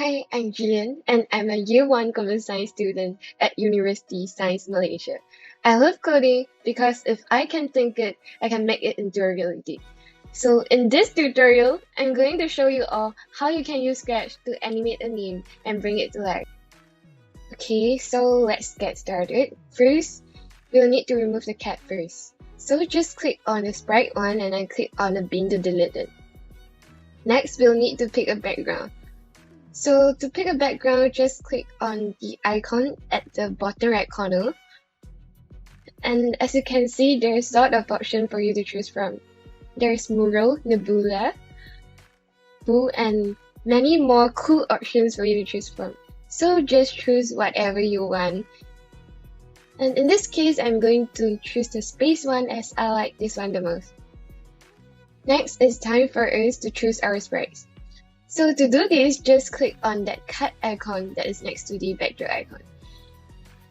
Hi, I'm Jillian, and I'm a Year 1 Computer Science student at University Science Malaysia. I love coding because if I can think it, I can make it into a reality. So in this tutorial, I'm going to show you all how you can use Scratch to animate a meme and bring it to life. Okay, so let's get started. First, we'll need to remove the cat first. So just click on the sprite one and then click on the bin to delete it. Next, we'll need to pick a background. So to pick a background, just click on the icon at the bottom right corner. And as you can see, there's a lot of options for you to choose from. There's Mural, Nebula, Boo, and many more cool options for you to choose from. So just choose whatever you want. And in this case, I'm going to choose the space one as I like this one the most. Next, it's time for us to choose our sprites. So to do this, just click on that cut icon that is next to the backdrop icon.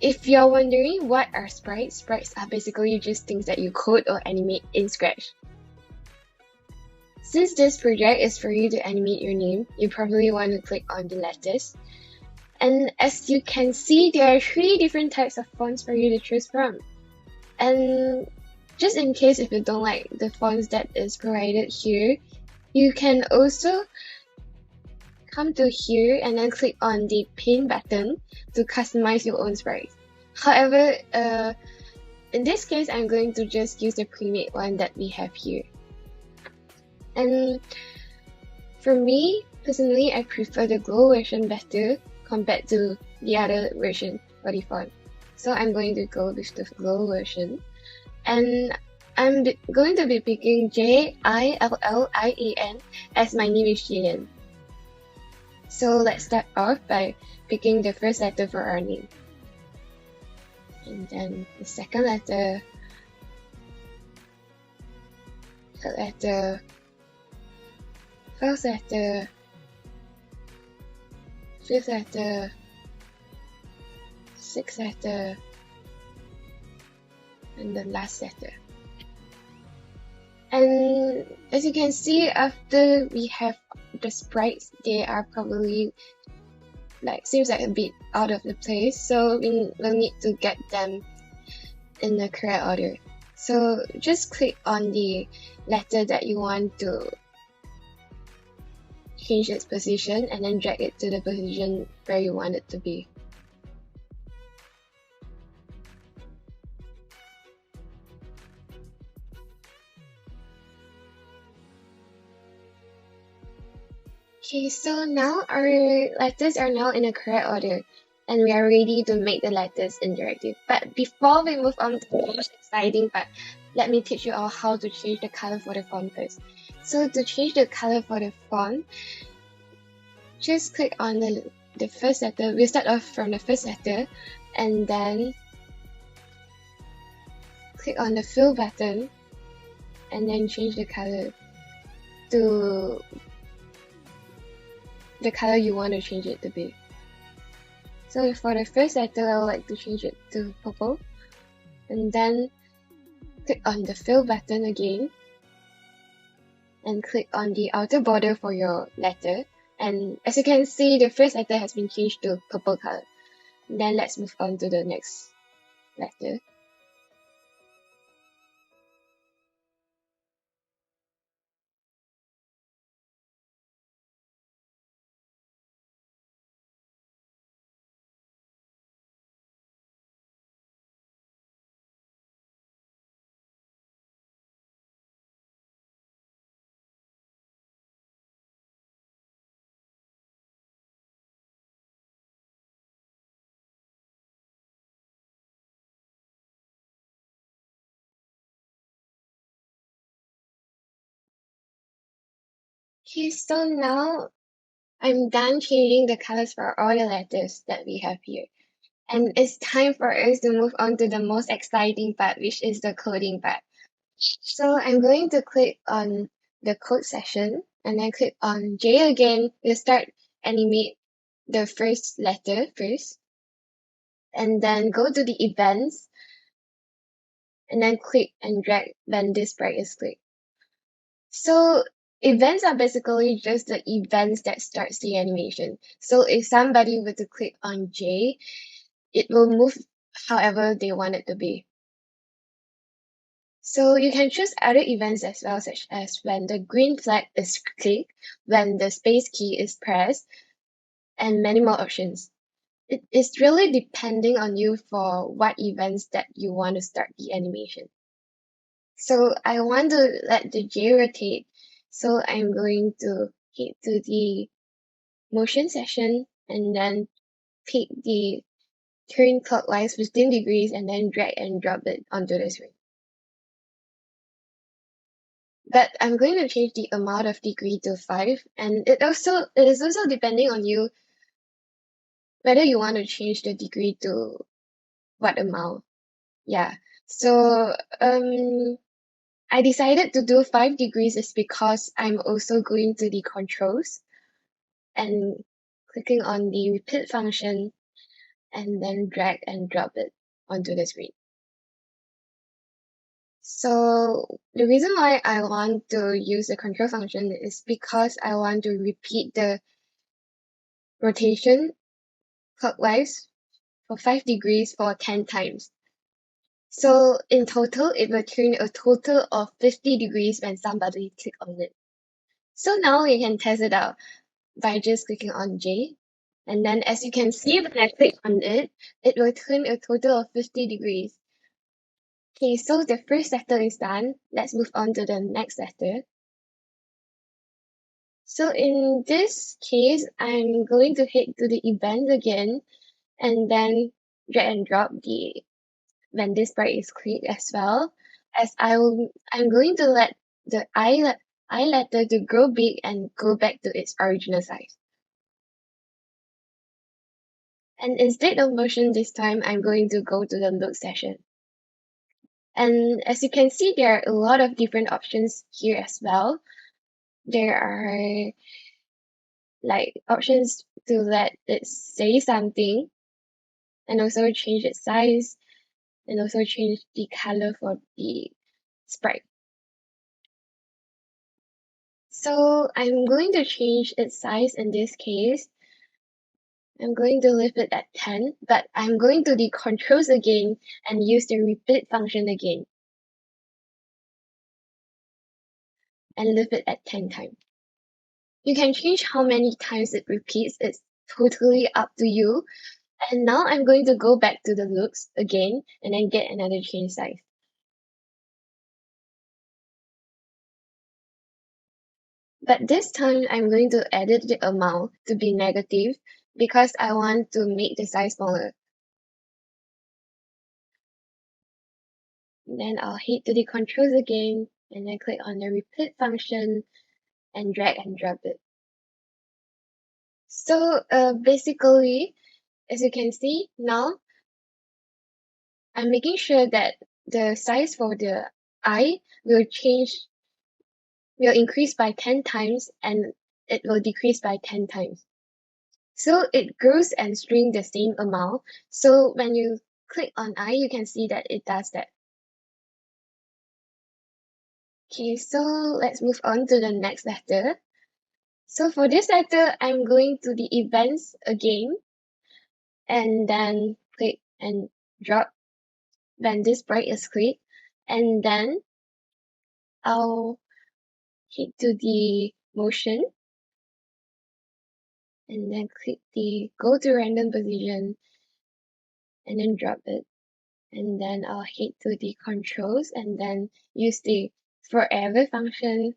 If you're wondering what are sprites, sprites are basically just things that you code or animate in Scratch. Since this project is for you to animate your name, you probably want to click on the letters. And as you can see, there are 3 different types of fonts for you to choose from. And just in case if you don't like the fonts that is provided here, you can also come to here and then click on the paint button to customize your own sprite. However, in this case, I'm going to just use the pre-made one that we have here. And for me, personally, I prefer the Glow version better compared to the other version for the font. So I'm going to go with the Glow version. And I'm going to be picking JILLIAN as my name is Jillian. So let's start off by picking the first letter for our name. And then the second letter, third letter, fourth letter, fifth letter, sixth letter, and the last letter. And as you can see, after we have the sprites, they are probably seems like a bit out of the place, so we will need to get them in the correct order. So just click on the letter that you want to change its position and then drag it to the position where you want it to be. Okay, so now our letters are now in the correct order and we are ready to make the letters interactive. But before we move on to the most exciting part, let me teach you all how to change the color for the font first. So to change the color for the font, just click on the first letter. We'll start off from the first letter and then click on the fill button and then change the color to the color you want to change it to be. So for the first letter, I would like to change it to purple. And then click on the fill button again. And click on the outer border for your letter. And as you can see, the first letter has been changed to purple color. Then let's move on to the next letter. Okay, so now I'm done changing the colors for all the letters that we have here. And it's time for us to move on to the most exciting part, which is the coding part. So I'm going to click on the code section and then click on J again. We'll start animate the first letter first. And then go to the events and then click and drag when this sprite is clicked. So Events are basically just the events that starts the animation. So if somebody were to click on J, it will move however they want it to be. So you can choose other events as well, such as when the green flag is clicked, when the space key is pressed, and many more options. It is really depending on you for what events that you want to start the animation. So I want to let the J rotate. So I'm going to hit to the motion section and then pick the turn clockwise 15 degrees and then drag and drop it onto the screen. But I'm going to change the amount of degree to 5, and it is also depending on you whether you want to change the degree to what amount. Yeah. So I decided to do 5 degrees is because I'm also going to the controls and clicking on the repeat function and then drag and drop it onto the screen. So the reason why I want to use the control function is because I want to repeat the rotation clockwise for 5 degrees for 10 times. So in total, it will turn a total of 50 degrees when somebody click on it. So now we can test it out by just clicking on J. And then as you can see, when I click on it, it will turn a total of 50 degrees. Okay, so the first sector is done. Let's move on to the next sector. So in this case, I'm going to hit to the event again, and then drag and drop the when this sprite is clicked as well, as I'm going to let the I letter to grow big and go back to its original size. And instead of motion this time, I'm going to go to the look session. And as you can see, there are a lot of different options here as well. There are like options to let it say something and also change its size and also change the color for the sprite. So I'm going to change its size in this case. I'm going to leave it at 10, but I'm going to the controls again and use the repeat function again. And leave it at 10 times. You can change how many times it repeats, it's totally up to you. And now I'm going to go back to the looks again and then get another change size. But this time I'm going to edit the amount to be negative because I want to make the size smaller. And then I'll hit to the controls again and then click on the repeat function and drag and drop it. So basically, as you can see now, I'm making sure that the size for the eye will increase by 10 times and it will decrease by 10 times. So it grows and shrinks the same amount. So when you click on eye, you can see that it does that. Okay, so let's move on to the next letter. So for this letter, I'm going to the events again and then click and drop when this sprite is clicked, and then I'll hit to the motion and then click the go to random position and then drop it, and then I'll hit to the controls and then use the forever function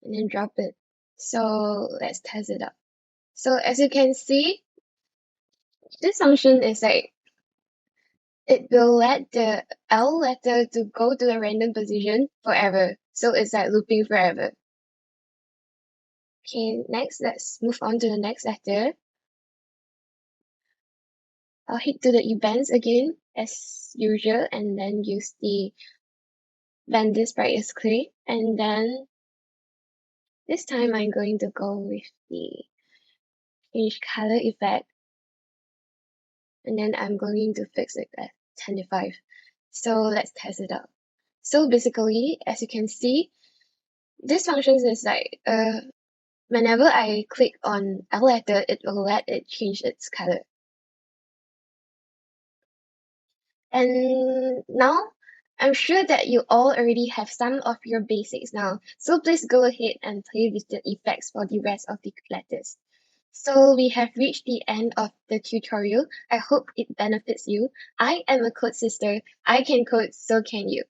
and then drop it. So let's test it out. So as you can see, this function is like it will let the L letter to go to a random position forever. So it's like looping forever. Okay, next let's move on to the next letter. I'll hit to the events again as usual and then use the when this sprite is clicked, and then this time I'm going to go with the change color effect, and then I'm going to fix it at 25. So let's test it out. So basically, as you can see, this function is like whenever I click on a letter, it will let it change its color. And now, I'm sure that you all already have some of your basics now, so please go ahead and play with the effects for the rest of the letters. So we have reached the end of the tutorial. I hope it benefits you. I am a code sister. I can code, so can you.